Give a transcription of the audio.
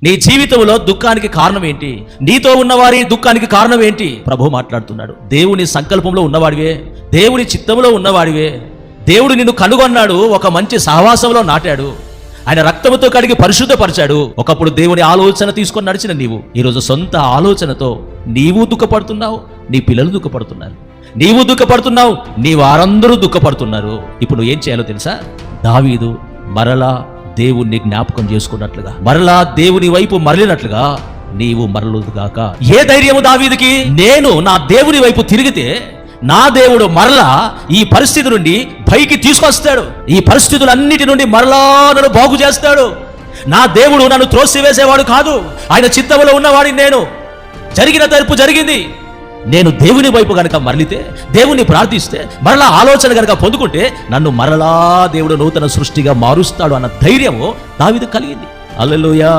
నీ జీవితంలో దుఃఖానికి కారణం ఏంటి? నీతో ఉన్నవారి దుఃఖానికి కారణం ఏంటి? ప్రభు మాట్లాడుతున్నాడు. దేవుని సంకల్పంలో ఉన్నవాడివే, దేవుని చిత్తంలో ఉన్నవాడివే. దేవుడు నిన్ను కనుగొన్నాడు, ఒక మంచి సహవాసంలో నాటాడు, ఆయన రక్తముతో కడిగి పరిశుద్ధపరిచాడు. ఒకప్పుడు దేవుని ఆలోచన తీసుకొని నడిచిన నీవు ఈరోజు సొంత ఆలోచనతో నీవు దుఃఖపడుతున్నావు, నీ పిల్లలు దుఃఖపడుతున్నారు, నీవు దుఃఖపడుతున్నావు, నీ వారందరూ దుఃఖపడుతున్నారు. ఇప్పుడు నువ్వు ఏం చేయాలో తెలుసా? దావీదు మరలా దేవుణ్ణి జ్ఞాపకం చేసుకున్నట్లుగా, మరలా దేవుని వైపు మరలినట్లుగా నీవు మరలుగాక. ఏ ధైర్యము దావీదుకి? నేను నా దేవుని వైపు తిరిగితే నా దేవుడు మరలా ఈ పరిస్థితి నుండి పైకి తీసుకొస్తాడు, ఈ పరిస్థితులన్నిటి నుండి మరలా నన్ను బాగు చేస్తాడు. నా దేవుడు నన్ను త్రోసివేసేవాడు కాదు, ఆయన చిత్తంలో ఉన్నవాడిని నేను. జరిగిన తరపు జరిగింది. నేను దేవుని వైపు గనక మరలితే, దేవుని ప్రార్థిస్తే, మరలా ఆలోచన గనక పొందుకుంటే నన్ను మరలా దేవుడు నూతన సృష్టిగా మారుస్తాడు అన్న ధైర్యము దావీదు కలిగింది. హల్లెలూయా.